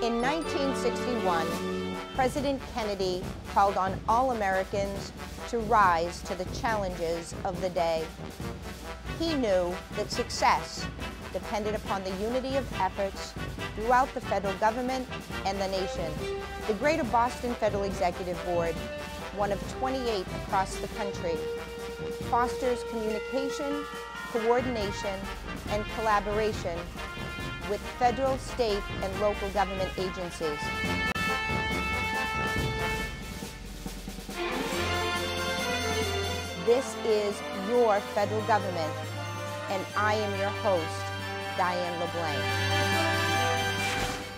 In 1961, President Kennedy called on all Americans to rise to the challenges of the day. He knew that success depended upon the unity of efforts throughout the federal government and the nation. The Greater Boston Federal Executive Board, one of 28 across the country, fosters communication, coordination, and collaboration with federal, state, and local government agencies. This is your federal government, and I am your host, Diane LeBlanc.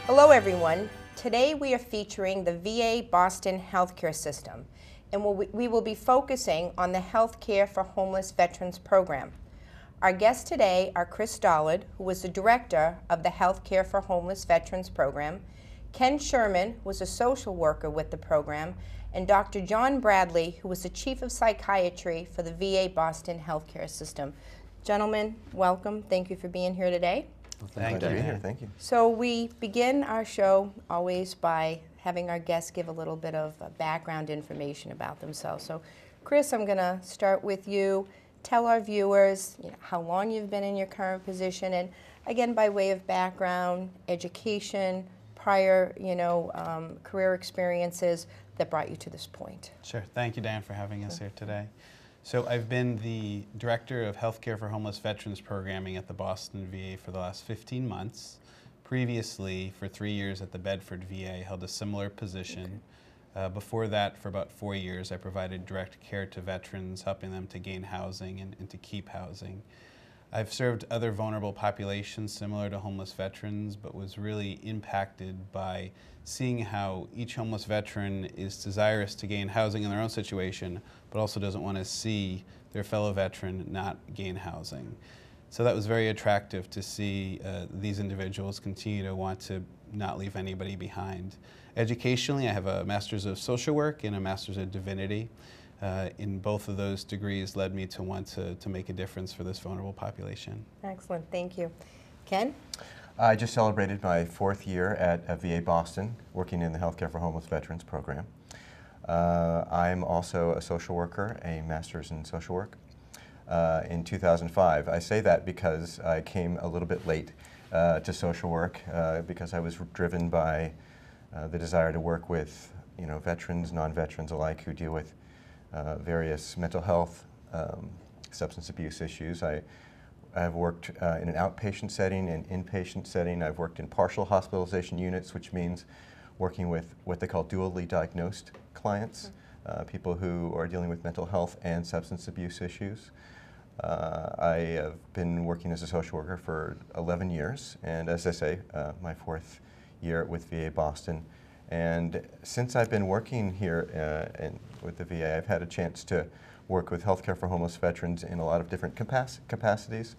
Hello, everyone. Today we are featuring the VA Boston healthcare system, and we will be focusing on the Healthcare for Homeless Veterans program. Our guests today are Chris Dollard, who is the director of the Healthcare for Homeless Veterans program, Ken Sherman, who is a social worker with the program, and Dr. John Bradley, who is the chief of psychiatry for the VA Boston healthcare system. Gentlemen, welcome. Thank you for being here today. Well, thank you. Here. Thank you. So we begin our show always by having our guests give a little bit of background information about themselves. So Chris, I'm going to start with you. Tell our viewers how long you've been in your current position, and again, by way of background, education, prior career experiences that brought you to this point. Sure. Thank you, Diane, for having us here today. So I've been the Director of Healthcare for Homeless Veterans Programming at the Boston VA for the last 15 months. Previously, for 3 years at the Bedford VA, I held a similar position. Okay. Before that, for about 4 years, I provided direct care to veterans, helping them to gain housing and to keep housing. I've served other vulnerable populations similar to homeless veterans, but was really impacted by seeing how each homeless veteran is desirous to gain housing in their own situation, but also doesn't want to see their fellow veteran not gain housing. So that was very attractive to see these individuals continue to want to not leave anybody behind. Educationally, I have a Master's of Social Work and a Master's of Divinity. In both of those degrees led me to want to make a difference for this vulnerable population. Excellent, thank you. Ken? I just celebrated my 4th year at VA Boston, working in the Healthcare for Homeless Veterans program. I'm also a social worker, a Master's in Social Work. In 2005. I say that because I came a little bit late to social work because I was driven by the desire to work with veterans, non-veterans alike who deal with various mental health, substance abuse issues. I've worked in an outpatient setting and inpatient setting. I've worked in partial hospitalization units, which means working with what they call dually diagnosed clients, people who are dealing with mental health and substance abuse issues. I have been working as a social worker for 11 years, and as I say, my 4th year with VA Boston. And since I've been working here with the VA, I've had a chance to work with Healthcare for Homeless Veterans in a lot of different capacities,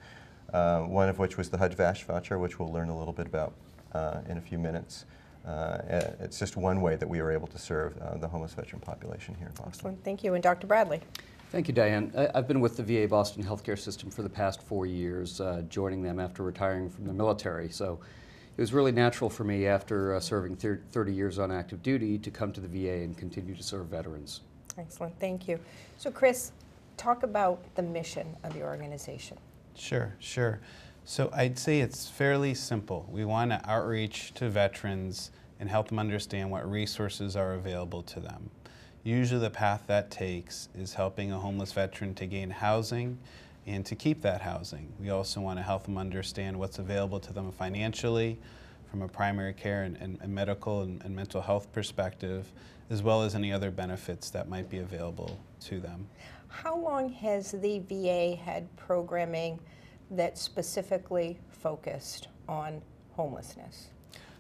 one of which was the HUD-VASH voucher, which we'll learn a little bit about in a few minutes. It's just one way that we are able to serve the homeless veteran population here in Boston. Excellent, thank you. And Dr. Bradley? Thank you, Diane. I've been with the VA Boston healthcare system for the past 4 years, joining them after retiring from the military. So it was really natural for me after serving 30 years on active duty to come to the VA and continue to serve veterans. Excellent, thank you. So Chris, talk about the mission of your organization. Sure. So I'd say it's fairly simple. We want to outreach to veterans and help them understand what resources are available to them. Usually the path that takes is helping a homeless veteran to gain housing and to keep that housing. We also want to help them understand what's available to them financially from a primary care and medical and mental health perspective, as well as any other benefits that might be available to them. How long has the VA had programming that specifically focused on homelessness?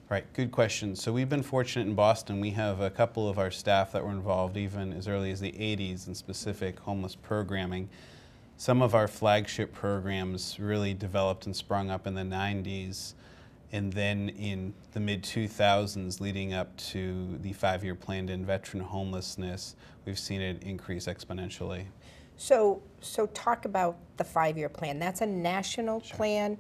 Right, good question. So we've been fortunate in Boston. We have a couple of our staff that were involved even as early as the 80s in specific homeless programming. Some of our flagship programs really developed and sprung up in the 90s, and then in the mid-2000s leading up to the 5-year plan to end veteran homelessness, we've seen it increase exponentially. So talk about the 5-year plan. That's a national plan.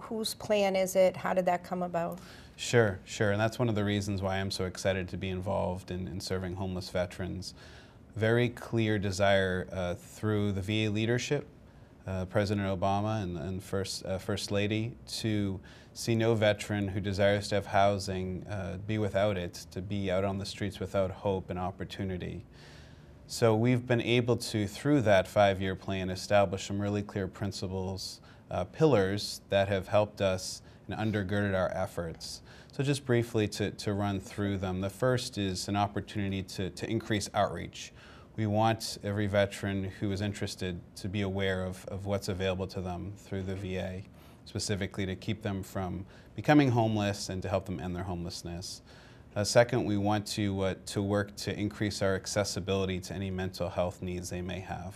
Whose plan is it? How did that come about? Sure, sure, and that's one of the reasons why I'm so excited to be involved in serving homeless veterans. Very clear desire through the VA leadership, President Obama and First Lady, to see no veteran who desires to have housing be without it, to be out on the streets without hope and opportunity. So we've been able to, through that 5-year plan, establish some really clear principles, pillars that have helped us and undergirded our efforts. So just briefly to run through them. The first is an opportunity to increase outreach. We want every veteran who is interested to be aware of what's available to them through the VA, specifically to keep them from becoming homeless and to help them end their homelessness. Second, we want to work to increase our accessibility to any mental health needs they may have.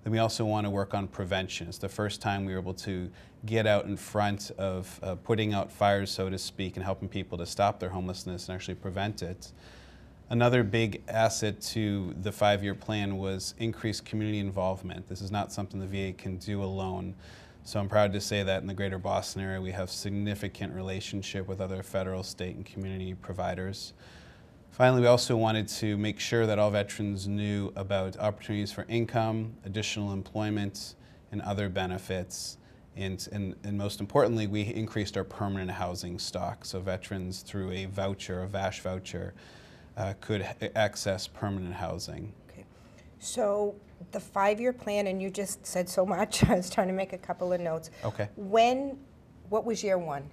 Then we also want to work on prevention. It's the first time we were able to get out in front of putting out fires, so to speak, and helping people to stop their homelessness and actually prevent it. Another big asset to the 5-year plan was increased community involvement. This is not something the VA can do alone. So I'm proud to say that in the greater Boston area we have significant relationship with other federal, state, and community providers. Finally, we also wanted to make sure that all veterans knew about opportunities for income, additional employment, and other benefits. And most importantly, we increased our permanent housing stock. So veterans, through a voucher, a VASH voucher, could access permanent housing. Okay. So the 5-year plan, and you just said so much, I was trying to make a couple of notes. Okay. What was year 1?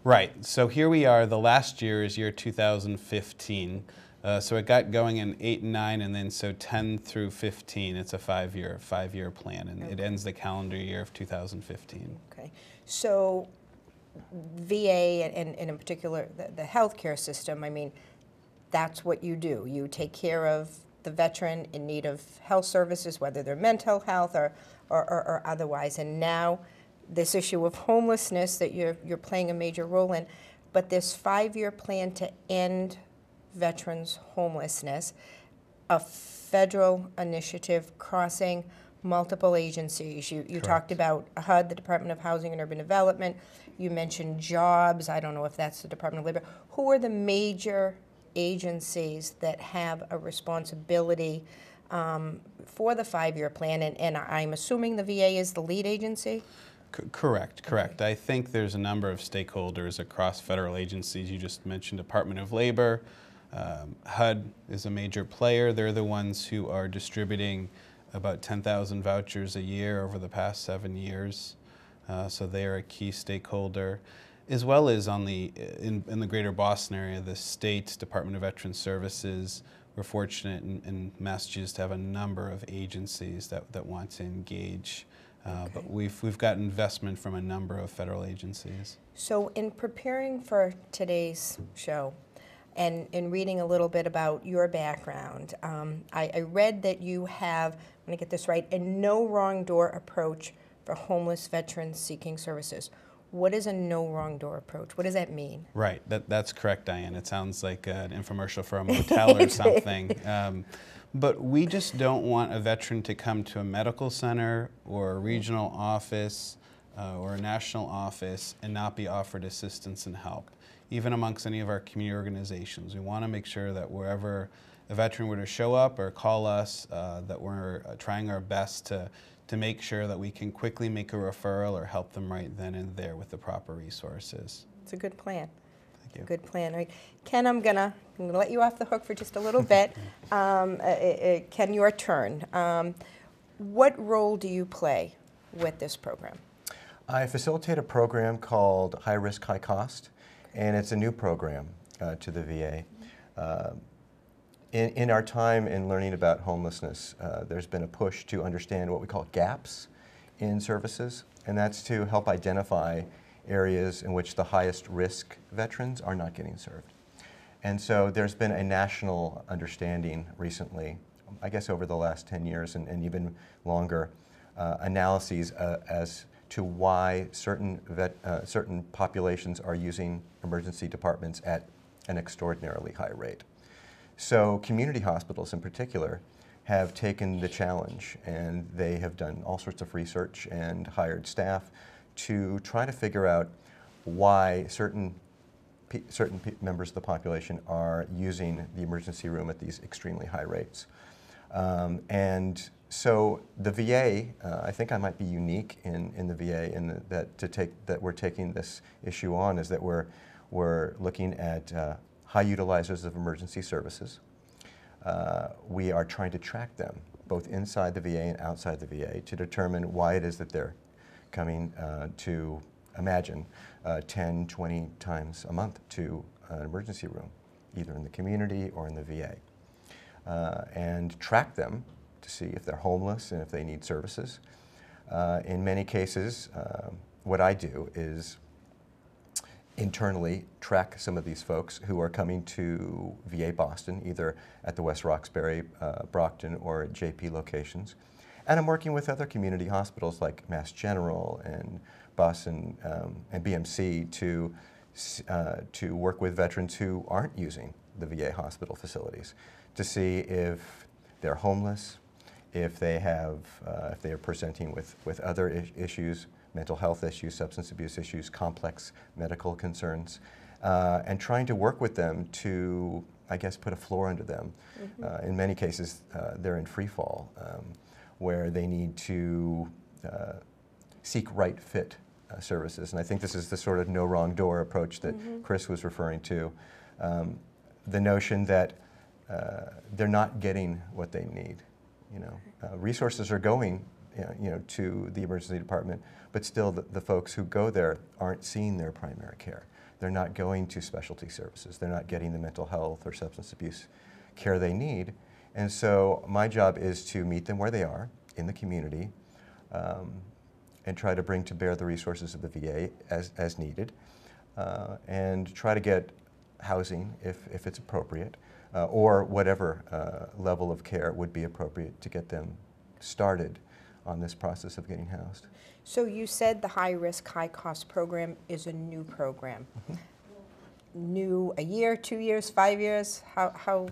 Right, so here we are. The last year is year 2015. So it got going in 8 and 9, and then so 10 through 15, it's a 5-year plan, and it ends the calendar year of 2015. Okay. So VA, and in particular the healthcare system, I mean, that's what you do. You take care of the veteran in need of health services, whether they're mental health or otherwise. And now this issue of homelessness that you're playing a major role in, but this 5-year plan to end veterans' homelessness, a federal initiative crossing multiple agencies. You talked about HUD, the Department of Housing and Urban Development. You mentioned jobs. I don't know if that's the Department of Labor. Who are the major agencies that have a responsibility for the 5-year plan? And I'm assuming the VA is the lead agency? Correct. Okay. I think there's a number of stakeholders across federal agencies. You just mentioned Department of Labor. HUD is a major player. They're the ones who are distributing about 10,000 vouchers a year over the past 7 years. So they are a key stakeholder. As well as in the greater Boston area, the state Department of Veterans Services. We're fortunate in Massachusetts to have a number of agencies that want to engage. But we've got investment from a number of federal agencies. So in preparing for today's show and in reading a little bit about your background, I read that you have, I'm going to get this right, a no wrong door approach for homeless veterans seeking services. What is a no wrong door approach? What does that mean? Right, that's correct, Diane. It sounds like an infomercial for a motel or something. But we just don't want a veteran to come to a medical center or a regional office or a national office and not be offered assistance and help. Even amongst any of our community organizations, we want to make sure that wherever a veteran were to show up or call us, that we're trying our best to make sure that we can quickly make a referral or help them right then and there with the proper resources. It's a good plan. Thank you. Good plan. Right. Ken, I'm gonna let you off the hook for just a little bit. Ken, your turn. What role do you play with this program? I facilitate a program called High Risk, High Cost, and it's a new program to the VA. In our time in learning about homelessness, there's been a push to understand what we call gaps in services, and that's to help identify areas in which the highest risk veterans are not getting served. And so there's been a national understanding recently, I guess over the last 10 years and even longer, analyses as to why certain populations are using emergency departments at an extraordinarily high rate. So community hospitals in particular have taken the challenge, and they have done all sorts of research and hired staff to try to figure out why certain certain members of the population are using the emergency room at these extremely high rates. And so the VA, I think I might be unique in the VA in that we're taking this issue on, is that we're looking at high utilizers of emergency services. We are trying to track them, both inside the VA and outside the VA, to determine why it is that they're coming to, imagine, 10, 20 times a month to an emergency room, either in the community or in the VA. And track them to see if they're homeless and if they need services. In many cases, what I do is internally track some of these folks who are coming to VA Boston, either at the West Roxbury, Brockton, or at JP locations. And I'm working with other community hospitals like Mass General and Boston and BMC to work with veterans who aren't using the VA hospital facilities, to see if they're homeless, if they are presenting with other issues, mental health issues, substance abuse issues, complex medical concerns, and trying to work with them to, I guess, put a floor under them. Mm-hmm. In many cases, they're in free fall, where they need to seek right fit services. And I think this is the sort of no wrong door approach that mm-hmm. Chris was referring to. The notion that they're not getting what they need. Resources are going to the emergency department, but still the folks who go there aren't seeing their primary care. They're not going to specialty services. They're not getting the mental health or substance abuse care they need. And so my job is to meet them where they are in the community and try to bring to bear the resources of the VA as needed, and try to get housing if it's appropriate, or whatever level of care would be appropriate to get them started on this process of getting housed. So you said the high-risk, high-cost program is a new program. Mm-hmm. New, a year, 2 years, 5 years? How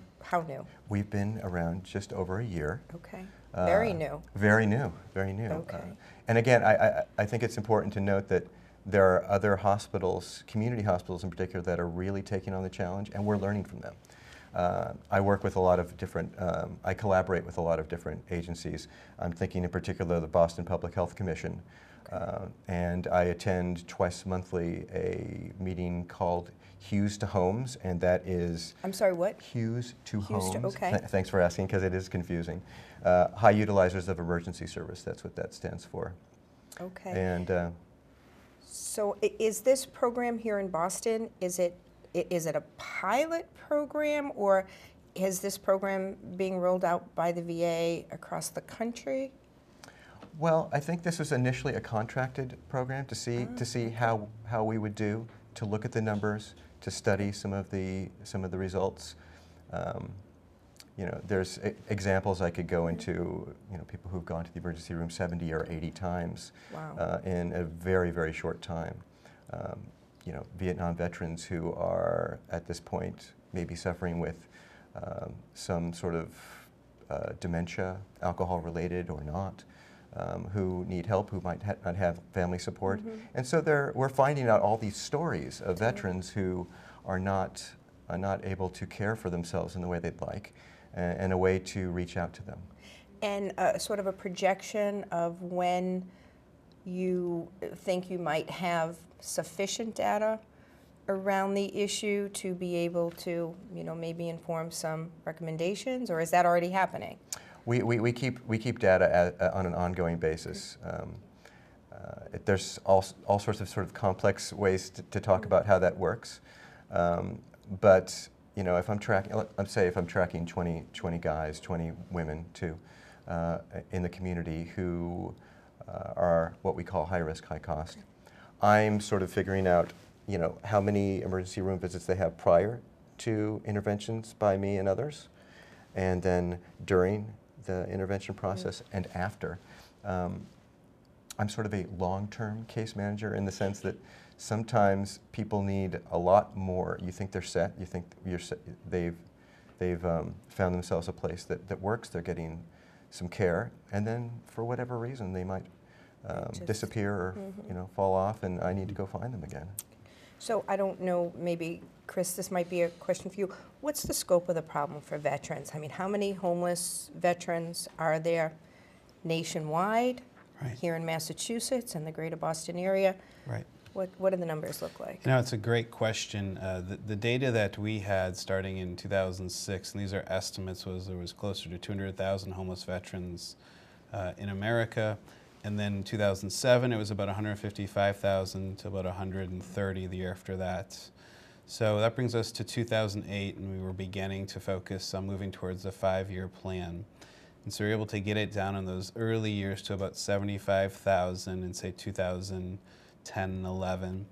new? We've been around just over a year. Okay. Very new. Very new, very new. Okay. And again, I think it's important to note that there are other hospitals, community hospitals in particular, that are really taking on the challenge, and we're learning from them. I work with a lot of different, I collaborate with a lot of different agencies. I'm thinking in particular the Boston Public Health Commission, and I attend twice monthly a meeting called Hughes to Homes, and that is... I'm sorry, what? Hughes to Homes. Okay. Thanks for asking, because it is confusing. High utilizers of emergency service, that's what that stands for. Okay. And so is this program here in Boston, is it a pilot program, or is this program being rolled out by the VA across the country? Well, I think this was initially a contracted program to see how we would do, to look at the numbers, to study some of the results. There's examples I could go into. People who've gone to the emergency room 70 or 80 times. Wow. In a very, very short time. Vietnam veterans who are at this point maybe suffering with some sort of dementia, alcohol-related or not, who need help, who might not have family support. Mm-hmm. And so we're finding out all these stories of veterans who are not able to care for themselves in the way they'd like, and a way to reach out to them. And sort of a projection of when you think you might have sufficient data around the issue to be able to, maybe inform some recommendations, or is that already happening? We keep data on an ongoing basis. There's all sorts of sort of complex ways to talk about how that works, but if I'm tracking 20 guys, 20 women too, in the community who are what we call high risk, high cost. I'm sort of figuring out, how many emergency room visits they have prior to interventions by me and others, and then during the intervention process and after. I'm sort of a long-term case manager in the sense that sometimes people need a lot more. You think they're set, you think they've found themselves a place that works, they're getting some care, and then for whatever reason they might disappear or fall off, and I need to go find them again. So I don't know, maybe, Chris, this might be a question for you. What's the scope of the problem for veterans? I mean, how many homeless veterans are there nationwide, Right. here in Massachusetts and the greater Boston area? Right. What do the numbers look like? You know, it's a great question. The data that we had starting in 2006, and these are estimates, was there was closer to 200,000 homeless veterans in America. And then in 2007, it was about 155,000 to about 130 the year after that. So that brings us to 2008, and we were beginning to focus on moving towards a 5-year plan. And so we were able to get it down in those early years to about 75,000 in, say, 2010 and 11.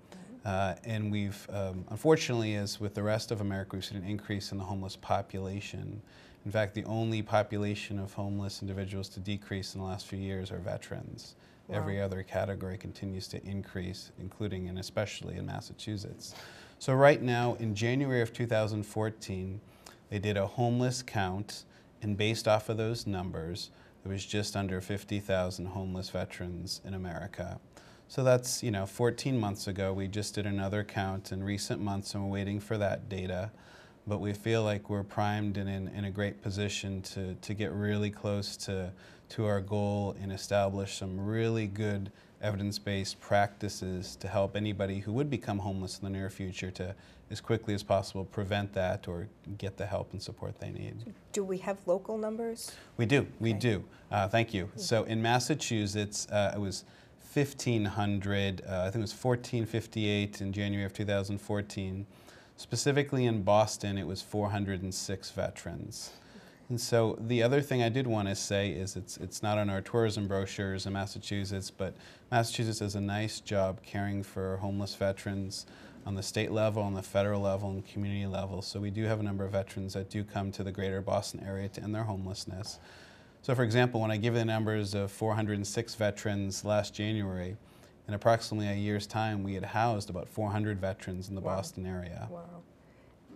And we've, unfortunately, as with the rest of America, we've seen an increase in the homeless population. In fact, the only population of homeless individuals to decrease in the last few years are veterans. Wow. Every other category continues to increase, including and especially in Massachusetts. So right now, in January of 2014, they did a homeless count, and based off of those numbers, there was just under 50,000 homeless veterans in America. So that's, 14 months ago. We just did another count in recent months, and we're waiting for that data. But we feel like we're primed and in a great position to get really close to our goal and establish some really good evidence-based practices to help anybody who would become homeless in the near future to, as quickly as possible, prevent that or get the help and support they need. Do we have local numbers? We do. We do. Thank you. So in Massachusetts, it was 1,500. I think it was 1,458 in January of 2014. Specifically in Boston, it was 406 veterans. And so the other thing I did want to say is it's not on our tourism brochures in Massachusetts, but Massachusetts does a nice job caring for homeless veterans on the state level, on the federal level, and community level. So we do have a number of veterans that do come to the greater Boston area to end their homelessness. So for example, when I give the numbers of 406 veterans last January, in approximately a year's time, we had housed about 400 veterans in the Boston area. Wow.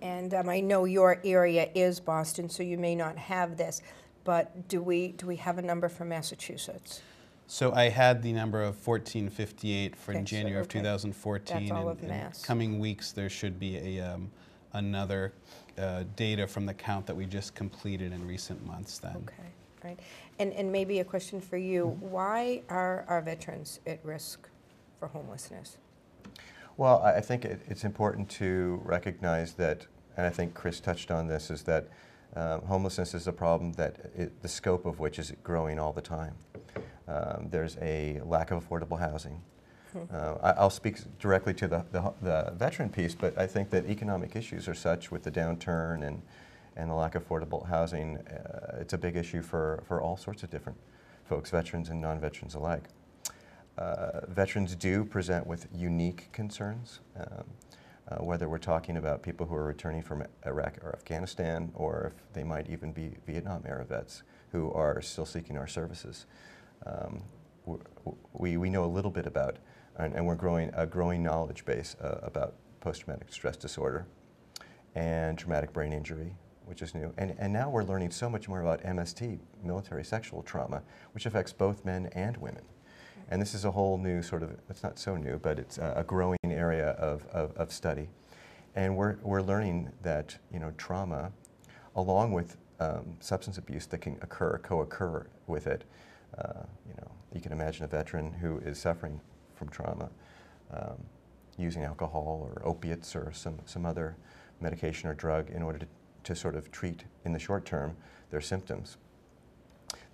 And I know your area is Boston, so you may not have this, but do we have a number for Massachusetts? So I had the number of 1,458 for Okay, January of 2014. That's all of in Mass. coming weeks, there should be another data from the count that we just completed in recent months then. Okay, right. And maybe a question for you. Why are our veterans at risk for homelessness? Well, I think it's important to recognize that, and I think Chris touched on this, is that homelessness is a problem that the scope of which is growing all the time. There's a lack of affordable housing. I'll speak directly to the veteran piece, but I think that economic issues are such with the downturn and the lack of affordable housing. It's a big issue for all sorts of different folks, veterans and non-veterans alike. Veterans do present with unique concerns, whether we're talking about people who are returning from Iraq or Afghanistan, or if they might even be Vietnam-era vets who are still seeking our services. We know a little bit about, and we're growing a growing knowledge base about post-traumatic stress disorder and traumatic brain injury, which is new. And now we're learning so much more about MST, military sexual trauma, which affects both men and women. And this is a whole new sort of, it's not so new, but it's a growing area of study. And we're learning that, trauma, along with substance abuse that can co-occur with it. You can imagine a veteran who is suffering from trauma, using alcohol or opiates or some other medication or drug in order to sort of treat, in the short term, their symptoms.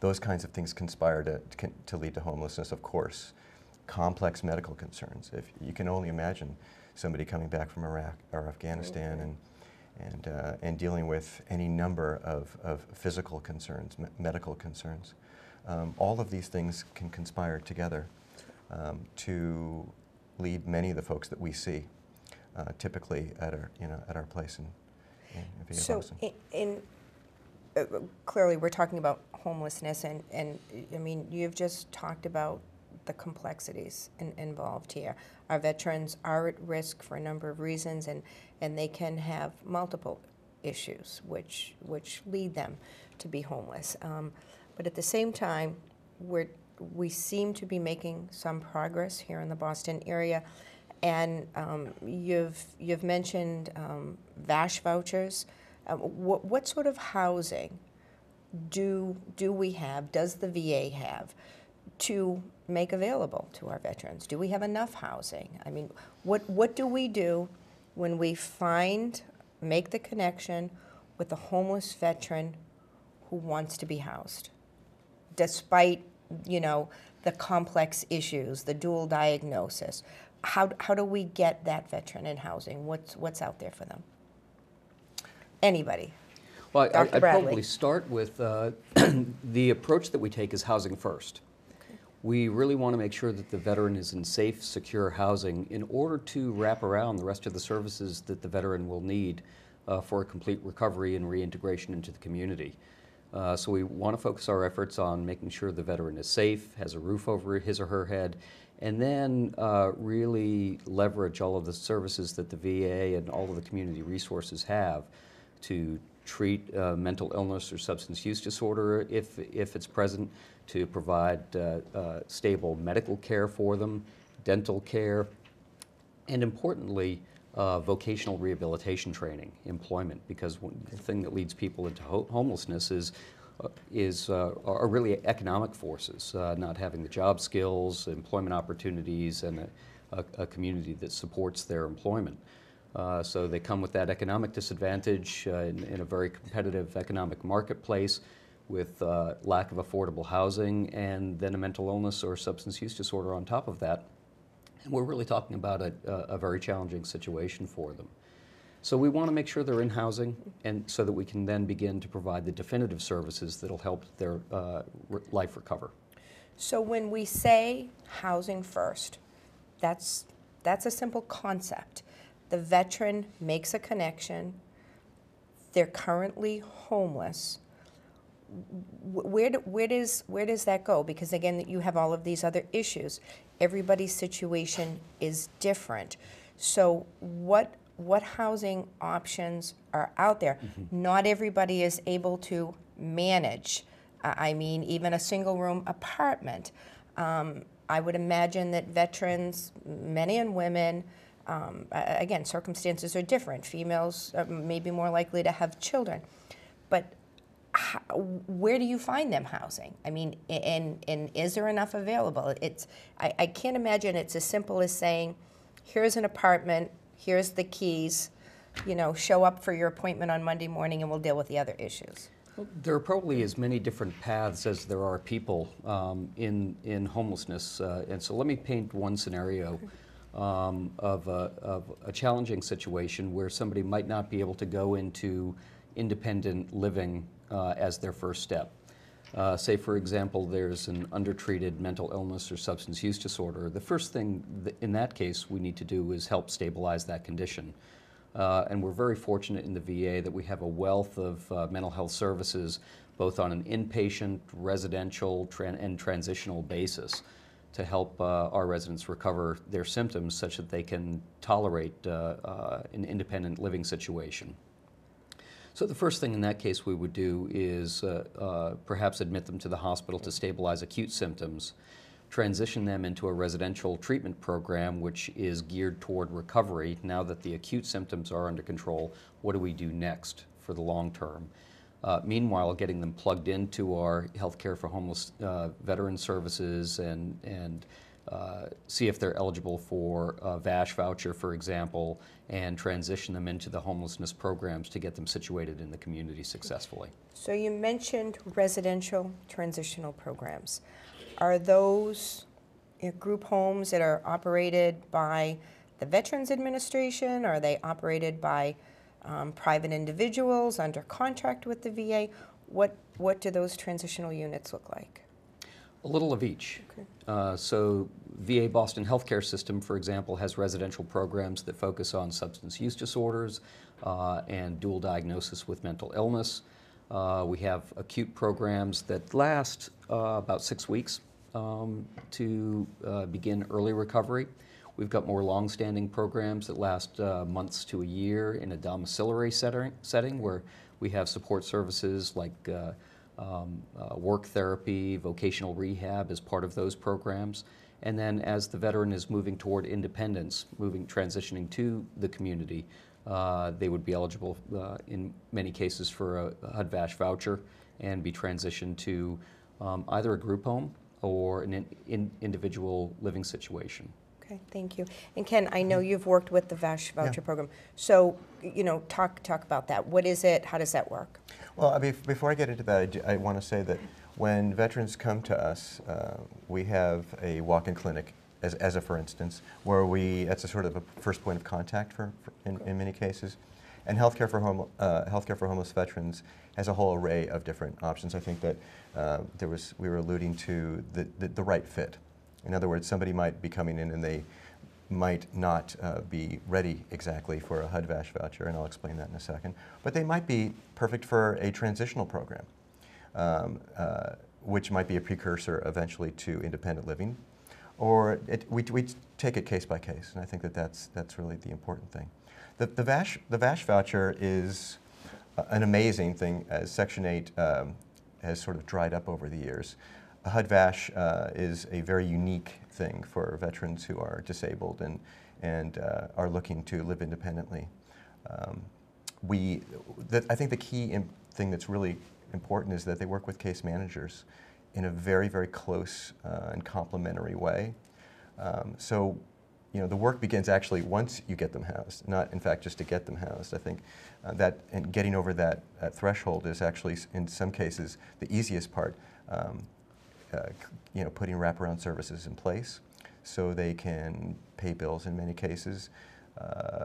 Those kinds of things conspire to lead to homelessness, of course. Complex medical concerns. If you can only imagine somebody coming back from Iraq or Afghanistan and dealing with any number of physical concerns, medical concerns. All of these things can conspire together to lead many of the folks that we see, typically at our place in VA Boston. Clearly, we're talking about homelessness, and I mean, you've just talked about the complexities involved here. Our veterans are at risk for a number of reasons, and they can have multiple issues which lead them to be homeless. But at the same time, we seem to be making some progress here in the Boston area. And you've mentioned VASH vouchers. What sort of housing do we have, does the VA have, to make available to our veterans? Do we have enough housing? I mean, what do we do when we make the connection with a homeless veteran who wants to be housed, despite, you know, the complex issues, the dual diagnosis? How do we get that veteran in housing? What's out there for them? Anybody? Well, Dr. I'd Bradley. probably start with the approach that we take is housing first. Okay. We really want to make sure that the veteran is in safe, secure housing in order to wrap around the rest of the services that the veteran will need for a complete recovery and reintegration into the community. So we want to focus our efforts on making sure the veteran is safe, has a roof over his or her head, and then really leverage all of the services that the VA and all of the community resources have to treat mental illness or substance use disorder if it's present, to provide stable medical care for them, dental care, and importantly, vocational rehabilitation training, employment, because the thing that leads people into homelessness are really economic forces, not having the job skills, employment opportunities, and a community that supports their employment. So they come with that economic disadvantage in a very competitive economic marketplace with lack of affordable housing and then a mental illness or substance use disorder on top of that. And we're really talking about a very challenging situation for them. So we want to make sure they're in housing, and so that we can then begin to provide the definitive services that'll help their life recover. So when we say housing first, that's a simple concept. The veteran makes a connection. They're currently homeless. Where does that go? Because again, you have all of these other issues. Everybody's situation is different. So what housing options are out there? Mm-hmm. Not everybody is able to manage. I mean, even a single room apartment. I would imagine that veterans, men and women, again, circumstances are different. Females may be more likely to have children. But where do you find them housing? I mean, and is there enough available? I can't imagine it's as simple as saying, here's an apartment, here's the keys, you know, show up for your appointment on Monday morning and we'll deal with the other issues. Well, there are probably as many different paths as there are people in homelessness. And so let me paint one scenario of a challenging situation where somebody might not be able to go into independent living as their first step. Say, for example, there's an undertreated mental illness or substance use disorder. The first thing in that case we need to do is help stabilize that condition. And we're very fortunate in the VA that we have a wealth of mental health services, both on an inpatient, residential, and transitional basis, to help our residents recover their symptoms such that they can tolerate an independent living situation. So the first thing in that case we would do is perhaps admit them to the hospital to stabilize acute symptoms, transition them into a residential treatment program which is geared toward recovery. Now that the acute symptoms are under control, what do we do next for the long term? Meanwhile, getting them plugged into our healthcare for homeless veteran services and see if they're eligible for a VASH voucher, for example, and transition them into the homelessness programs to get them situated in the community successfully. So you mentioned residential transitional programs. Are those group homes that are operated by the Veterans Administration? Are they operated by private individuals under contract with the VA? What do those transitional units look like? A little of each. Okay. So VA Boston Healthcare System, for example, has residential programs that focus on substance use disorders and dual diagnosis with mental illness. We have acute programs that last about 6 weeks to begin early recovery. We've got more long-standing programs that last months to a year in a domiciliary setting where we have support services like work therapy, vocational rehab as part of those programs. And then as the veteran is moving toward independence, transitioning to the community, they would be eligible in many cases for a HUD-VASH voucher and be transitioned to either a group home or an individual living situation. Okay, thank you. And Ken, I know you've worked with the VASH voucher program, so talk about that. What is it? How does that work? Well, I mean, before I get into that, I want to say that when veterans come to us, we have a walk-in clinic, as a for instance, where that's a sort of a first point of contact in many cases. And healthcare for homeless veterans has a whole array of different options. I think that we were alluding to the right fit. In other words, somebody might be coming in and they might not be ready exactly for a HUD-VASH voucher, and I'll explain that in a second. But they might be perfect for a transitional program, which might be a precursor eventually to independent living. Or we take it case by case, and I think that that's really the important thing. The VASH voucher is an amazing thing, as Section 8 has sort of dried up over the years. A HUD-VASH is a very unique thing for veterans who are disabled and are looking to live independently. I think the key thing that's really important is that they work with case managers in a very, very close and complementary way. So, the work begins actually once you get them housed, not in fact just to get them housed. I think and getting over that threshold is actually, in some cases, the easiest part. Putting wraparound services in place so they can pay bills in many cases,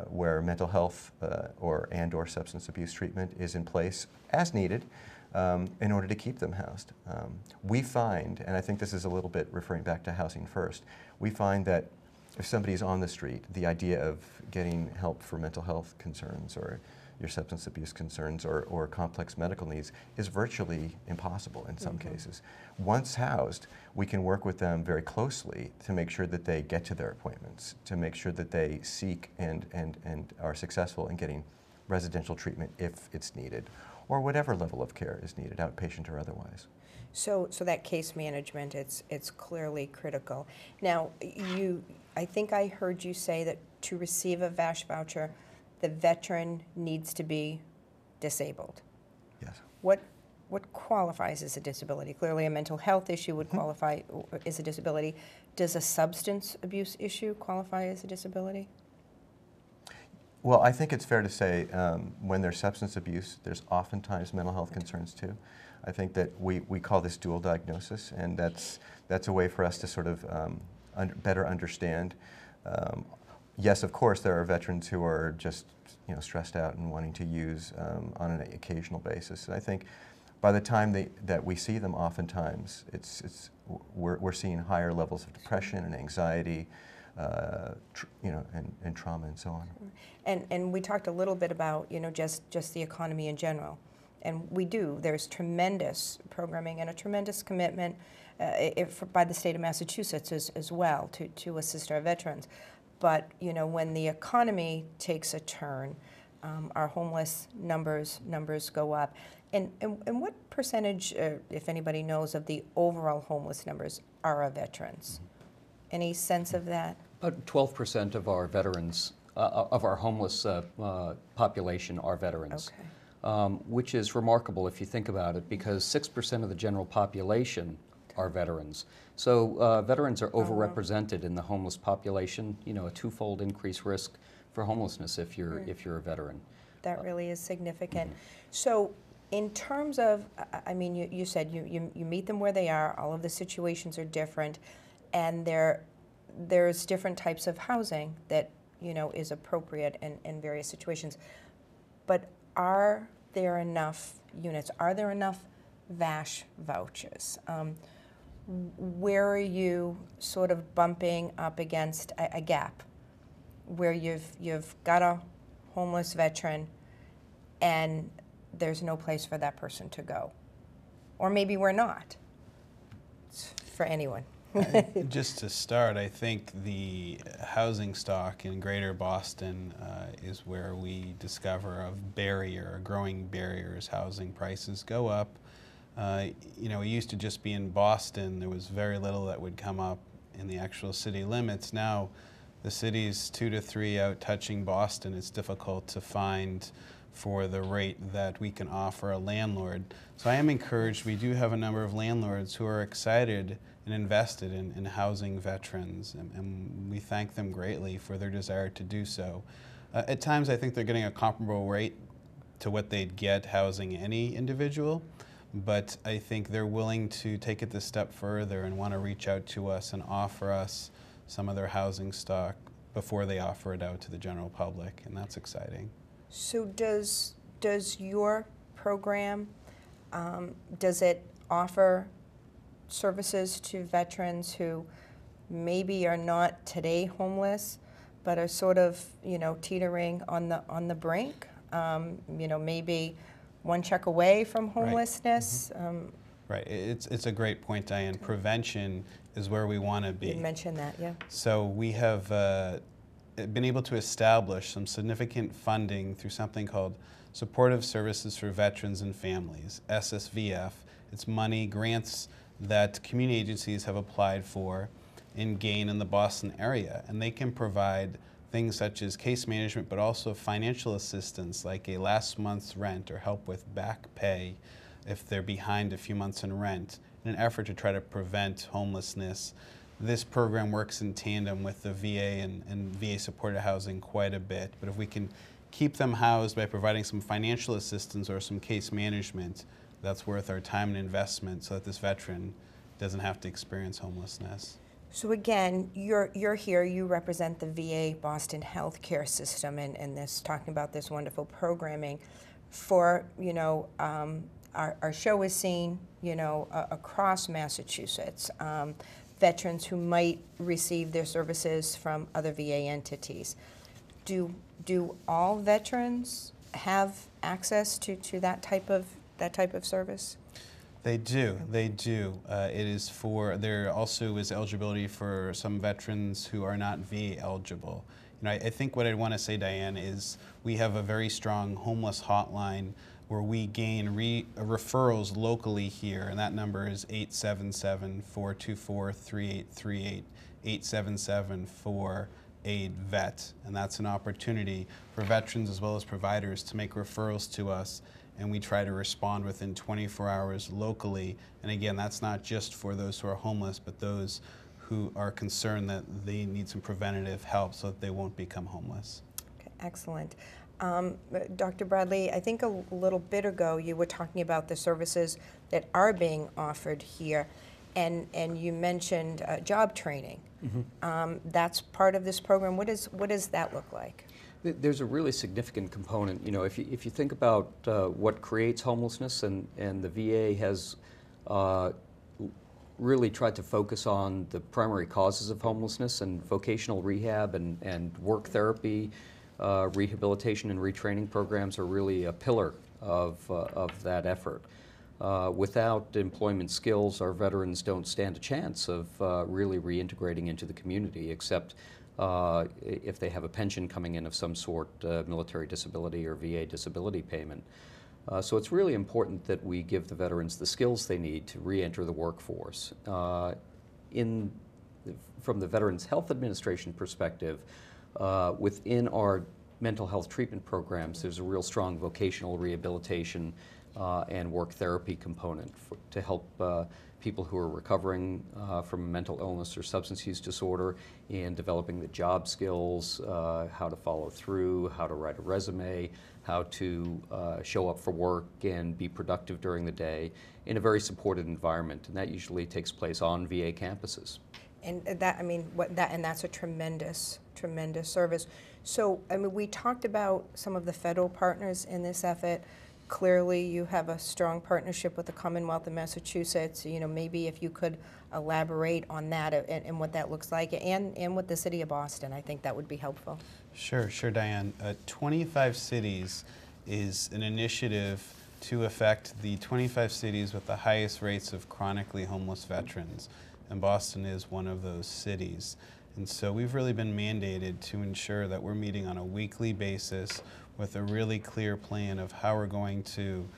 where mental health or substance abuse treatment is in place as needed in order to keep them housed. We find, and I think this is a little bit referring back to Housing First, we find that if somebody's on the street, the idea of getting help for mental health concerns or your substance abuse concerns or complex medical needs is virtually impossible in some cases. Once housed, we can work with them very closely to make sure that they get to their appointments, to make sure that they seek and are successful in getting residential treatment if it's needed, or whatever level of care is needed, outpatient or otherwise. So that case management, it's clearly critical. Now, I think I heard you say that to receive a VASH voucher, the veteran needs to be disabled. Yes. What qualifies as a disability? Clearly a mental health issue would qualify as a disability. Does a substance abuse issue qualify as a disability? Well, I think it's fair to say when there's substance abuse, there's oftentimes mental health concerns too. I think that we call this dual diagnosis, and that's a way for us to sort of better understand. Yes, of course, there are veterans who are just stressed out and wanting to use on an occasional basis. And I think by the time that we see them, oftentimes we're seeing higher levels of depression and anxiety, and trauma and so on. And we talked a little bit about just the economy in general, and there's tremendous programming and a tremendous commitment by the state of Massachusetts as well to assist our veterans. But when the economy takes a turn, our homeless numbers go up. And what percentage, if anybody knows, of the overall homeless numbers are of veterans? Any sense of that? About 12% of our veterans, of our homeless population are veterans, which is remarkable if you think about it, because 6% of the general population are veterans. So veterans are overrepresented in the homeless population. A twofold increased risk for homelessness if you're a veteran. That really is significant. So in terms of, I mean, you said you meet them where they are. All of the situations are different, and there's different types of housing that is appropriate in various situations. But are there enough units? Are there enough VASH vouchers? Where are you sort of bumping up against a gap where you've got a homeless veteran and there's no place for that person to go? Or maybe we're not. It's for anyone. Just to start, I think the housing stock in Greater Boston is where we discover a growing barrier as housing prices go up. It used to just be in Boston. There was very little that would come up in the actual city limits. Now, the city's 2 to 3 out touching Boston, it's difficult to find for the rate that we can offer a landlord. So I am encouraged. We do have a number of landlords who are excited and invested in housing veterans, and we thank them greatly for their desire to do so. At times I think they're getting a comparable rate to what they'd get housing any individual, but I think they're willing to take it this step further and want to reach out to us and offer us some of their housing stock before they offer it out to the general public, and that's exciting. So does your program, does it offer services to veterans who maybe are not today homeless, but are sort of, you know, teetering on the brink? You know, maybe one check away from homelessness. Right. Right. It's a great point, Diane. Prevention is where we want to be. You mentioned that, yeah. So we have been able to establish some significant funding through something called Supportive Services for Veterans and Families, SSVF. It's money, grants that community agencies have applied for and gain in the Boston area, and they can provide things such as case management, but also financial assistance like a last month's rent or help with back pay if they're behind a few months in rent, in an effort to try to prevent homelessness. This program works in tandem with the VA and VA supported housing quite a bit, but if we can keep them housed by providing some financial assistance or some case management, that's worth our time and investment so that this veteran doesn't have to experience homelessness. So again, you're here, you represent the VA Boston healthcare system, and this, talking about this wonderful programming for, you know, our show is seen, you know, across Massachusetts, veterans who might receive their services from other VA entities. Do all veterans have access to that type of service? They do. They do. It is for, there also is eligibility for some veterans who are not VA eligible. You know, I think what I want to say, Diane, is we have a very strong homeless hotline where we gain referrals locally here, and that number is 877-424-3838, 877-4-AID-VET, and that's an opportunity for veterans as well as providers to make referrals to us, and we try to respond within 24 hours locally. And again, that's not just for those who are homeless, but those who are concerned that they need some preventative help so that they won't become homeless. Okay, excellent. Dr. Bradley, I think a little bit ago you were talking about the services that are being offered here, and you mentioned job training. Mm-hmm. That's part of this program. What does that look like? There's a really significant component. You know, if you think about what creates homelessness, and the VA has really tried to focus on the primary causes of homelessness, and vocational rehab and work therapy, rehabilitation and retraining programs are really a pillar of that effort. Without employment skills, our veterans don't stand a chance of really reintegrating into the community, except if they have a pension coming in of some sort, military disability or VA disability payment. So it's really important that we give the veterans the skills they need to re-enter the workforce. From the Veterans Health Administration perspective, within our mental health treatment programs, there's a real strong vocational rehabilitation and work therapy component to help people who are recovering from mental illness or substance use disorder in developing the job skills, how to follow through, how to write a resume, how to show up for work and be productive during the day in a very supported environment, and that usually takes place on VA campuses. And that, I mean, and that's a tremendous service. So, I mean, we talked about some of the federal partners in this effort. Clearly, you have a strong partnership with the Commonwealth of Massachusetts. You know, maybe if you could elaborate on that and what that looks like, and with the City of Boston, I think that would be helpful. Sure, Diane. 25 Cities is an initiative to affect the 25 cities with the highest rates of chronically homeless veterans, and Boston is one of those cities. And so we've really been mandated to ensure that we're meeting on a weekly basis with a really clear plan of how we're going to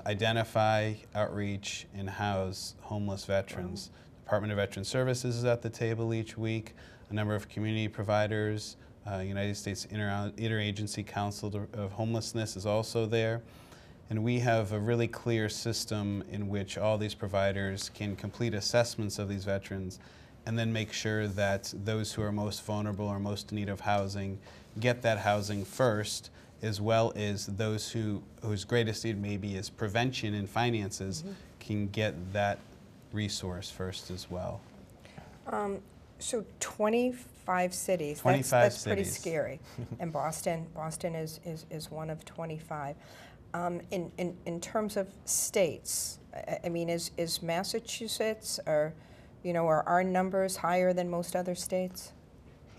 identify, outreach, and house homeless veterans to Department of Veteran Services is at the table each week, a number of community providers, United States Interagency Council of Homelessness is also there. And we have a really clear system in which all these providers can complete assessments of these veterans and then make sure that those who are most vulnerable or most in need of housing get that housing first, as well as those whose greatest need maybe is prevention and finances can get that resource first as well. So 25 cities. 25 that's cities. Pretty scary. And Boston is one of 25. In terms of states, I mean, is Massachusetts, or are our numbers higher than most other states?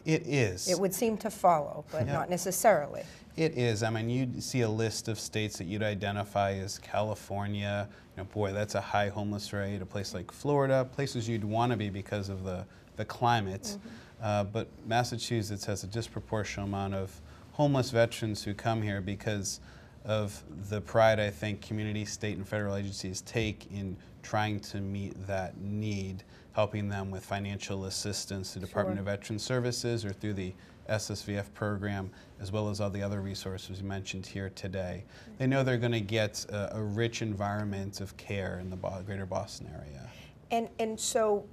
It is. It would seem to follow, but not necessarily. It is. I mean, you'd see a list of states that you'd identify as California. Boy, that's a high homeless rate. A place like Florida, places you'd want to be because of the climate. But Massachusetts has a disproportionate amount of homeless veterans who come here because of the pride I think community, state, and federal agencies take in trying to meet that need, helping them with financial assistance through the Department of Veteran Services or through the SSVF program, as well as all the other resources you mentioned here today. They know they're going to get a rich environment of care in the greater Boston area. And so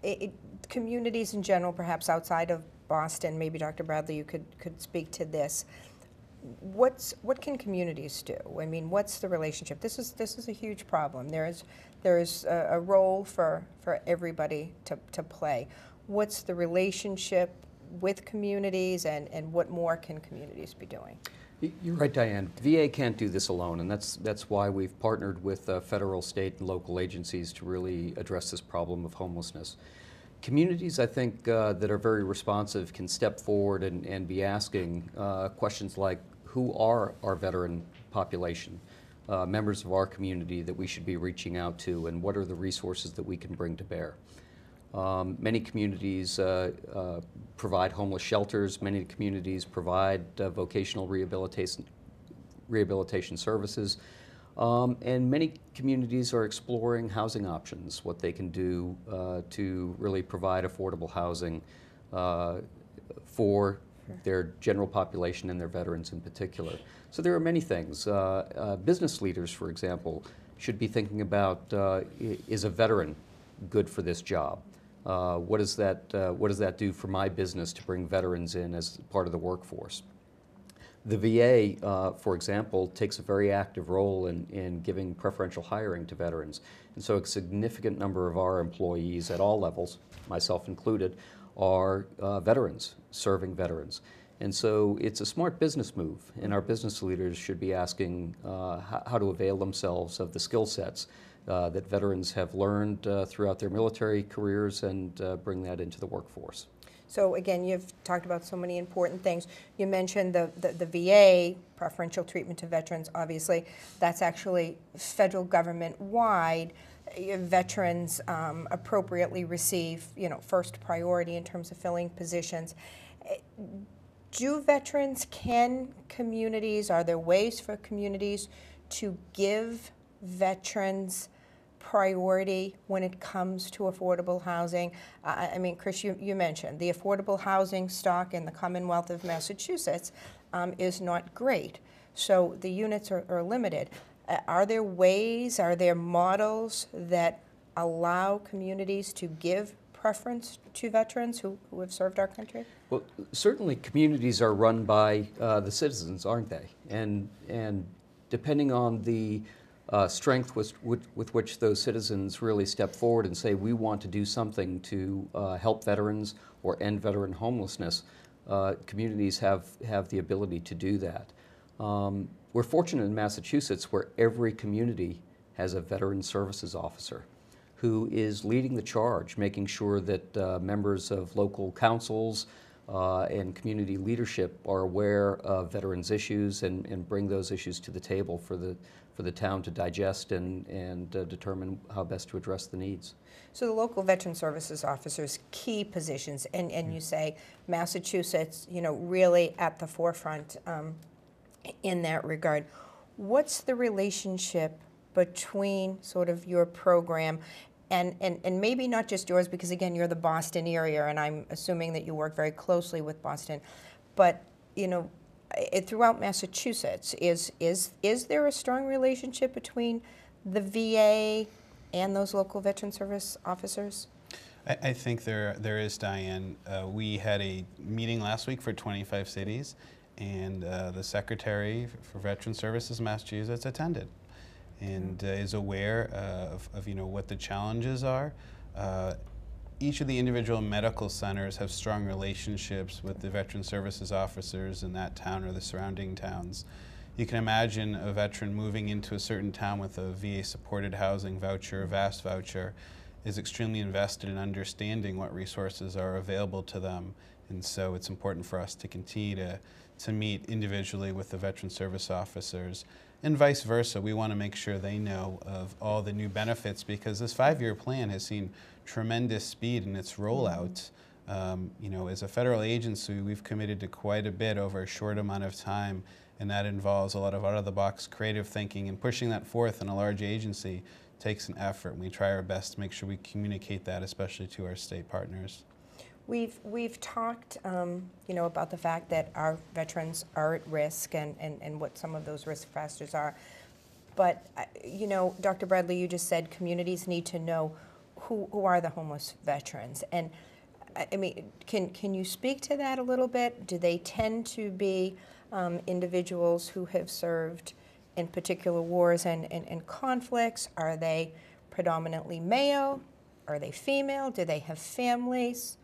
communities in general, perhaps outside of Boston, maybe Dr. Bradley, you could speak to this. What can communities do? I mean, what's the relationship? This is a huge problem. There is a role for everybody to play. What's the relationship with communities, and what more can communities be doing? You're right, Diane. VA can't do this alone, and that's why we've partnered with federal, state, and local agencies to really address this problem of homelessness. Communities, I think, that are very responsive can step forward and be asking questions like, who are our veteran population, members of our community that we should be reaching out to, and what are the resources that we can bring to bear? Many communities provide homeless shelters. Many communities provide vocational rehabilitation services. And many communities are exploring housing options, what they can do to really provide affordable housing for their general population and their veterans in particular. So there are many things. Business leaders, for example, should be thinking about, is a veteran good for this job? What does that do for my business to bring veterans in as part of the workforce? The VA, for example, takes a very active role in giving preferential hiring to veterans. And so a significant number of our employees at all levels, myself included, are veterans, serving veterans. And so it's a smart business move, and our business leaders should be asking how to avail themselves of the skill sets that veterans have learned throughout their military careers and bring that into the workforce. So again, you've talked about so many important things. You mentioned the VA, preferential treatment to veterans, obviously. That's actually federal government-wide. Veterans appropriately receive, first priority in terms of filling positions. Can communities, are there ways for communities to give veterans priority when it comes to affordable housing? I mean, Chris, you mentioned the affordable housing stock in the Commonwealth of Massachusetts is not great. So the units are limited. Are there ways, are there models that allow communities to give preference to veterans who have served our country? Well, certainly communities are run by the citizens, aren't they? And depending on the strength with which those citizens really step forward and say, we want to do something to help veterans or end veteran homelessness, communities have the ability to do that. We're fortunate in Massachusetts where every community has a veteran services officer who is leading the charge, making sure that members of local councils and community leadership are aware of veterans' issues and bring those issues to the table for the town to digest and determine how best to address the needs. So the local veteran services officers, key positions, and you say Massachusetts, really at the forefront in that regard. What's the relationship between sort of your program and maybe not just yours, because again, you're the Boston area, and I'm assuming that you work very closely with Boston, but you know, throughout Massachusetts, is there a strong relationship between the VA and those local veteran service officers? I think there is, Diane. We had a meeting last week for 25 cities, and the Secretary for Veteran Services Massachusetts attended, and is aware of you know what the challenges are. Each of the individual medical centers have strong relationships with the veteran services officers in that town or the surrounding towns. You can imagine a veteran moving into a certain town with a VA supported housing voucher, a VAST voucher, is extremely invested in understanding what resources are available to them. And so it's important for us to continue to meet individually with the veteran service officers, and vice versa. We want to make sure they know of all the new benefits, because this 5-year plan has seen tremendous speed in its rollout. You know, as a federal agency, we've committed to quite a bit over a short amount of time, and that involves a lot of out-of-the-box creative thinking, and pushing that forth in a large agency takes an effort, and we try our best to make sure we communicate that, especially to our state partners. We've talked, you know, about the fact that our veterans are at risk and what some of those risk factors are. But, you know, Dr. Bradley, you just said communities need to know who are the homeless veterans. And, I mean, can you speak to that a little bit? Do they tend to be individuals who have served in particular wars and conflicts? Are they predominantly male? Are they female? Do they have families?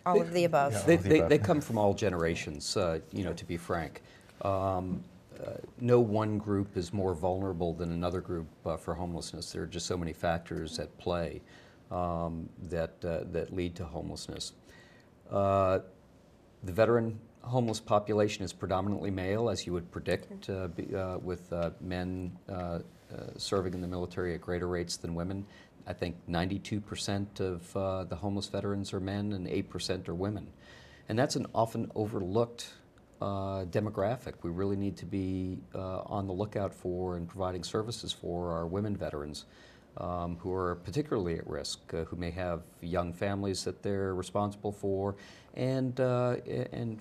All of the above. Yeah, They come from all generations, you know, to be frank. No one group is more vulnerable than another group for homelessness. There are just so many factors at play that lead to homelessness. The veteran homeless population is predominantly male, as you would predict, with men serving in the military at greater rates than women. I think 92% of the homeless veterans are men and 8% are women. And that's an often overlooked demographic. We really need to be on the lookout for and providing services for our women veterans who are particularly at risk, who may have young families that they're responsible for, and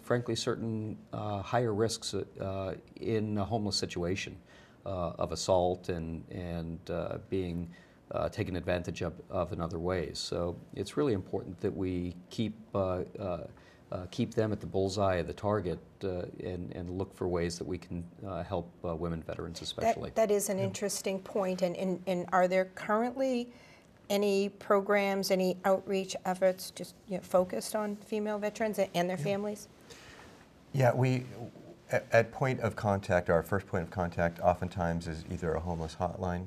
frankly certain higher risks in a homeless situation of assault and being taken advantage of in other ways. So it's really important that we keep them at the bullseye of the target and look for ways that we can help women veterans especially. That is an interesting point. And are there currently any programs, any outreach efforts just focused on female veterans and their families? Yeah, we, at point of contact, our first point of contact oftentimes is either a homeless hotline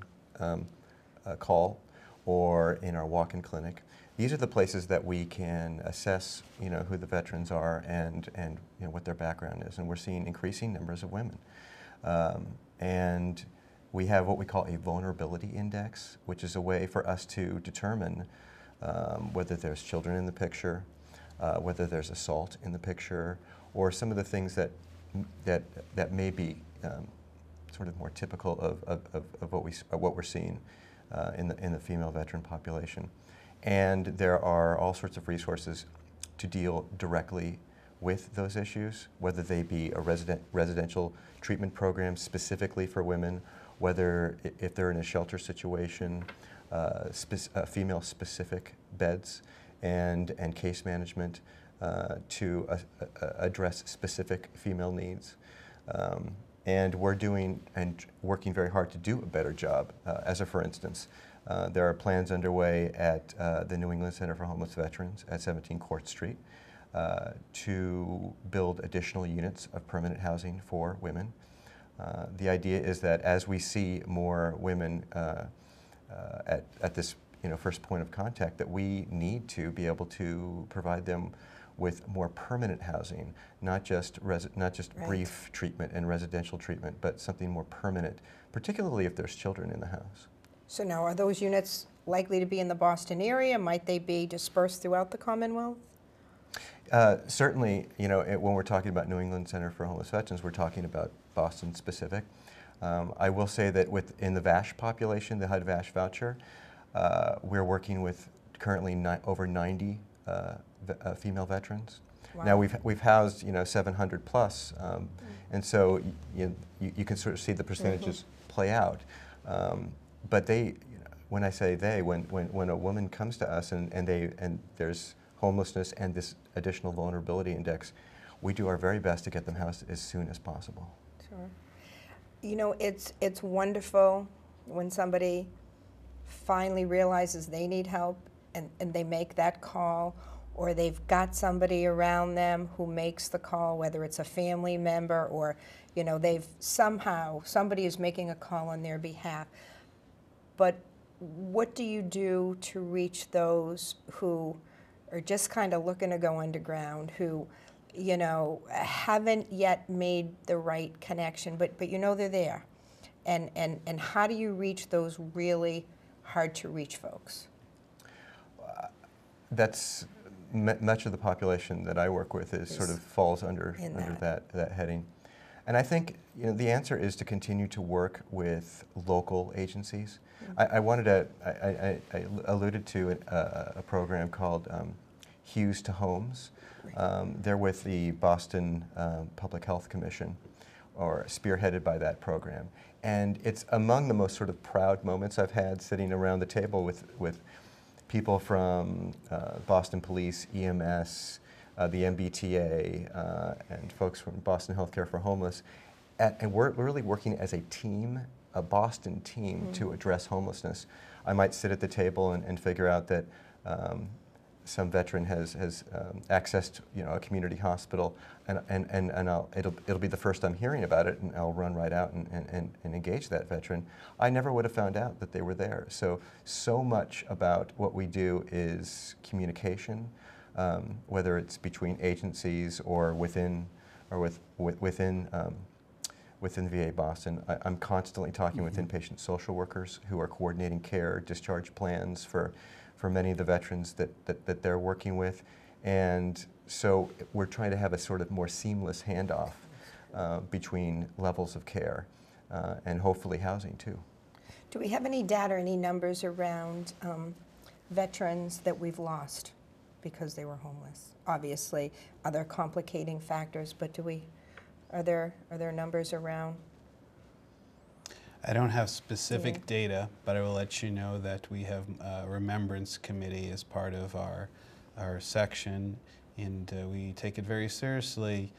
call or in our walk-in clinic. These are the places that we can assess, who the veterans are and what their background is. And we're seeing increasing numbers of women. And we have what we call a vulnerability index, which is a way for us to determine whether there's children in the picture, whether there's assault in the picture, or some of the things that may be sort of more typical of what we're seeing in the female veteran population. And there are all sorts of resources to deal directly with those issues, whether they be a residential treatment program specifically for women, whether if they're in a shelter situation, female-specific beds and case management to address specific female needs. And we're doing and working very hard to do a better job. As a for instance, there are plans underway at the New England Center for Homeless Veterans at 17 Court Street to build additional units of permanent housing for women. The idea is that as we see more women at this first point of contact, that we need to be able to provide them with more permanent housing, not just brief treatment and residential treatment, but something more permanent, particularly if there's children in the house. So now, are those units likely to be in the Boston area? Might they be dispersed throughout the Commonwealth? Certainly, when we're talking about New England Center for Homeless Veterans, we're talking about Boston specific. I will say that in the VASH population, the HUD VASH voucher, We're working with currently over 90 female veterans. Wow. Now we've housed 700 plus, and so you can sort of see the percentages play out. But they, when I say they, when a woman comes to us and there's homelessness and this additional vulnerability index, we do our very best to get them housed as soon as possible. Sure. You know, it's wonderful when somebody finally realizes they need help and they make that call, or they've got somebody around them who makes the call, whether it's a family member or, they've somehow, somebody is making a call on their behalf. But what do you do to reach those who are just kind of looking to go underground, who, haven't yet made the right connection, but they're there? And how do you reach those really hard to reach folks? That's much of the population that I work with is sort of falls under that heading. And I think the answer is to continue to work with local agencies. I alluded to a program called Hughes to Homes. They're with the Boston Public Health Commission, or spearheaded by that program. And it's among the most sort of proud moments I've had sitting around the table with people from Boston Police, EMS, the MBTA, and folks from Boston Healthcare for Homeless. And we're really working as a team, a Boston team, to address homelessness. I might sit at the table and figure out that some veteran has accessed a community hospital, and it'll be the first I'm hearing about it, and I'll run right out and engage that veteran. I never would have found out that they were there. So much about what we do is communication, whether it's between agencies or within VA Boston. I'm constantly talking with inpatient social workers who are coordinating care, discharge plans for many of the veterans that they're working with. And so we're trying to have a sort of more seamless handoff between levels of care and hopefully housing too. Do we have any data, any numbers around veterans that we've lost because they were homeless? Obviously, other complicating factors, but are there numbers around? I don't have specific data, but I will let you know that we have a remembrance committee as part of our section, and we take it very seriously.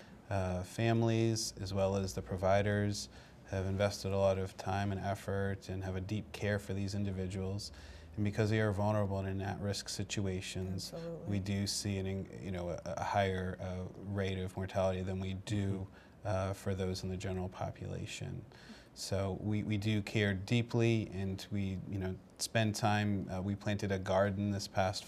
Families, as well as the providers, have invested a lot of time and effort and have a deep care for these individuals. And because they are vulnerable and in at-risk situations, we do see a higher rate of mortality than we do for those in the general population. So we do care deeply, and we spend time. We planted a garden this past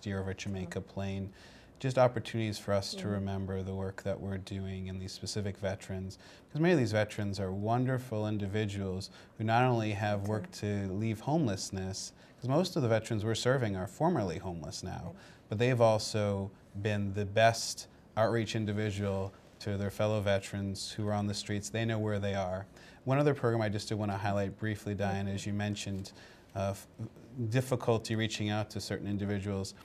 year over Jamaica Plain. Just opportunities for us to remember the work that we're doing and these specific veterans, because many of these veterans are wonderful individuals who not only have worked to leave homelessness, because most of the veterans we're serving are formerly homeless now, but they've also been the best outreach individual to their fellow veterans who are on the streets. They know where they are. One other program I just did want to highlight briefly, Diane, as you mentioned, difficulty reaching out to certain individuals.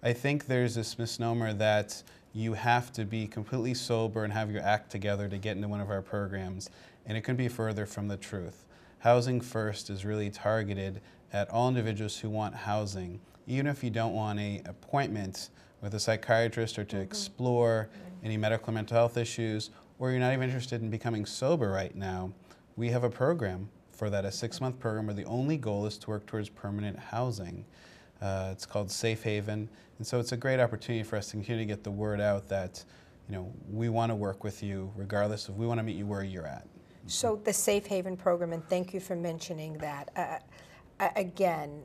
I think there's this misnomer that you have to be completely sober and have your act together to get into one of our programs, and it couldn't be further from the truth. Housing First is really targeted at all individuals who want housing, even if you don't want an appointment with a psychiatrist or to explore any medical or mental health issues, or you're not even interested in becoming sober right now. We have a program for that, a 6-month program where the only goal is to work towards permanent housing. It's called Safe Haven, and so it's a great opportunity for us to continue to get the word out that we want to work with you regardless of, we want to meet you where you're at. So the Safe Haven program, and thank you for mentioning that. Again,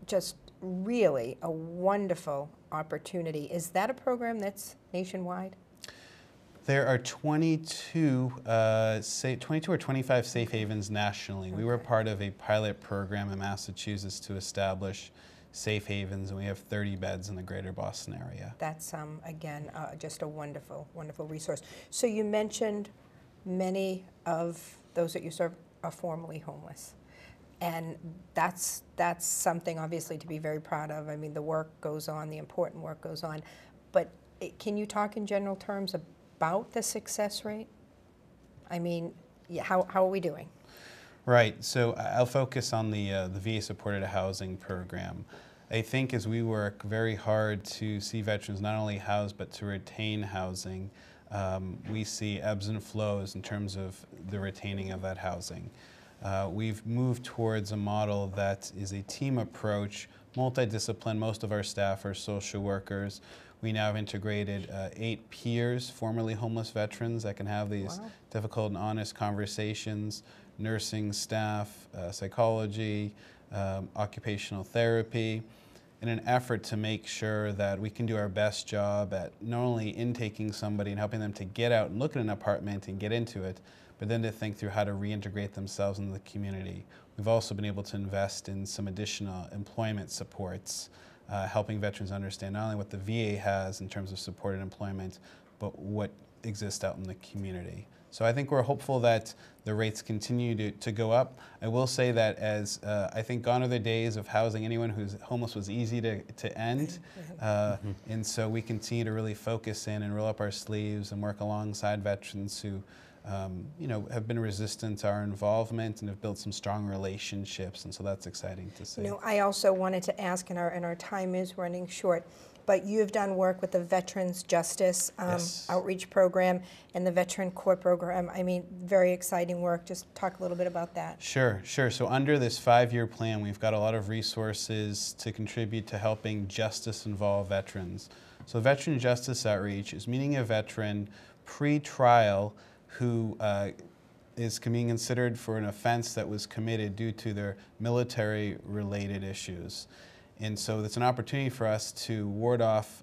just really a wonderful opportunity. Is that a program that's nationwide? There are 22 or 25 safe havens nationally. We were part of a pilot program in Massachusetts to establish safe havens, and we have 30 beds in the greater Boston area. That's, again, just a wonderful, wonderful resource. So you mentioned many of those that you serve are formerly homeless. And that's something obviously to be very proud of. I mean, the work goes on, the important work goes on. But can you talk in general terms about the success rate? I mean, how are we doing? Right. So I'll focus on the VA supported housing program. I think as we work very hard to see veterans not only housed but to retain housing, we see ebbs and flows in terms of the retaining of that housing. We've moved towards a model that is a team approach, multidiscipline. Most of our staff are social workers. We now have integrated 8 peers, formerly homeless veterans, that can have these difficult and honest conversations, nursing staff, psychology, occupational therapy, in an effort to make sure that we can do our best job at not only intaking somebody and helping them to get out and look at an apartment and get into it, but then to think through how to reintegrate themselves into the community. We've also been able to invest in some additional employment supports, helping veterans understand not only what the VA has in terms of supported employment, but what exists out in the community. So I think we're hopeful that the rates continue to go up. I will say that as I think gone are the days of housing anyone who's homeless was easy to end. And so we continue to really focus in and roll up our sleeves and work alongside veterans who you know, have been resistant to our involvement and have built some strong relationships, and so that's exciting to see. You know, I also wanted to ask, and our time is running short, but you have done work with the Veterans Justice Outreach Program and the Veteran Court Program. I mean, very exciting work. Just talk a little bit about that. Sure. So under this 5-year plan, we've got a lot of resources to contribute to helping justice-involved veterans. So Veteran Justice Outreach is meeting a veteran pre-trial who is being considered for an offense that was committed due to their military-related issues. And so it's an opportunity for us to ward off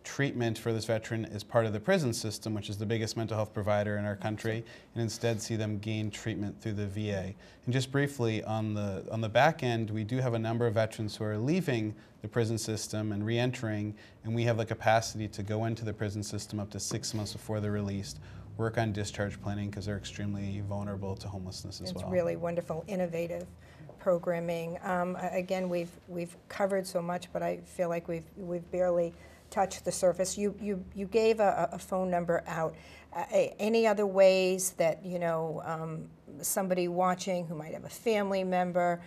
treatment for this veteran as part of the prison system, which is the biggest mental health provider in our country, and instead see them gain treatment through the VA. And just briefly, on the back end, we do have a number of veterans who are leaving the prison system and re-entering, and we have the capacity to go into the prison system up to 6 months before they're released, work on discharge planning because they're extremely vulnerable to homelessness as well. It's really wonderful, innovative programming. Again, we've covered so much, but I feel like we've barely touched the surface. You gave a phone number out. Any other ways that, you know, somebody watching who might have a family member,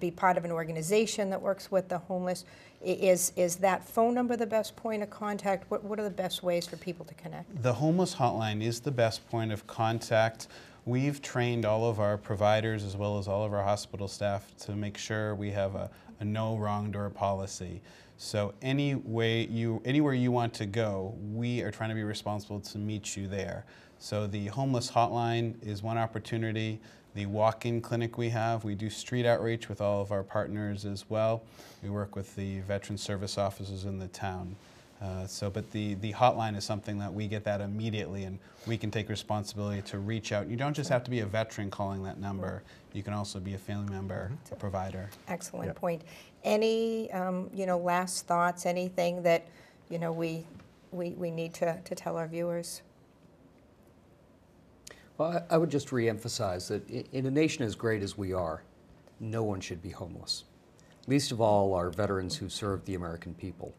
be part of an organization that works with the homeless, is that phone number the best point of contact? What are the best ways for people to connect? The homeless hotline is the best point of contact. We've trained all of our providers as well as all of our hospital staff to make sure we have a no wrong door policy. So anywhere you want to go, we are trying to be responsible to meet you there. So the homeless hotline is one opportunity. The walk-in clinic we have, we do street outreach with all of our partners as well. We work with the veteran service offices in the town. But the hotline is something that we get that immediately, and we can take responsibility to reach out. You don't just have to be a veteran calling that number. You can also be a family member, a provider. Excellent point. Any you know, last thoughts? Anything that, you know, we need to tell our viewers? Well, I would just reemphasize that in a nation as great as we are, no one should be homeless. Least of all our veterans who serve the American people.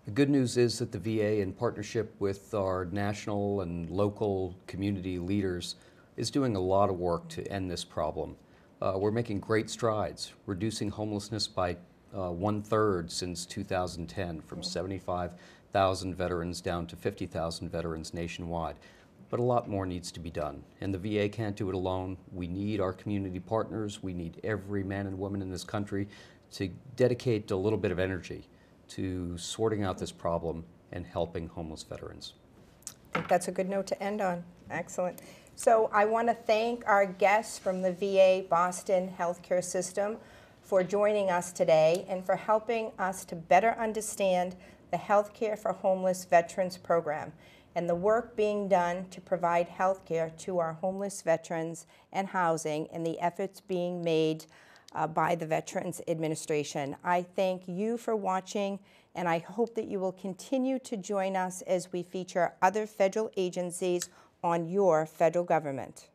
The good news is that the VA, in partnership with our national and local community leaders, is doing a lot of work to end this problem. We're making great strides, reducing homelessness by 1/3 since 2010, from 75,000 veterans down to 50,000 veterans nationwide. But a lot more needs to be done, and the VA can't do it alone. We need our community partners. We need every man and woman in this country to dedicate a little bit of energy to sorting out this problem and helping homeless veterans. I think that's a good note to end on. Excellent. So I want to thank our guests from the VA Boston Healthcare System for joining us today and for helping us to better understand the Healthcare for Homeless Veterans program and the work being done to provide health care to our homeless veterans and housing, and the efforts being made by the Veterans Administration. I thank you for watching, and I hope that you will continue to join us as we feature other federal agencies on your federal government.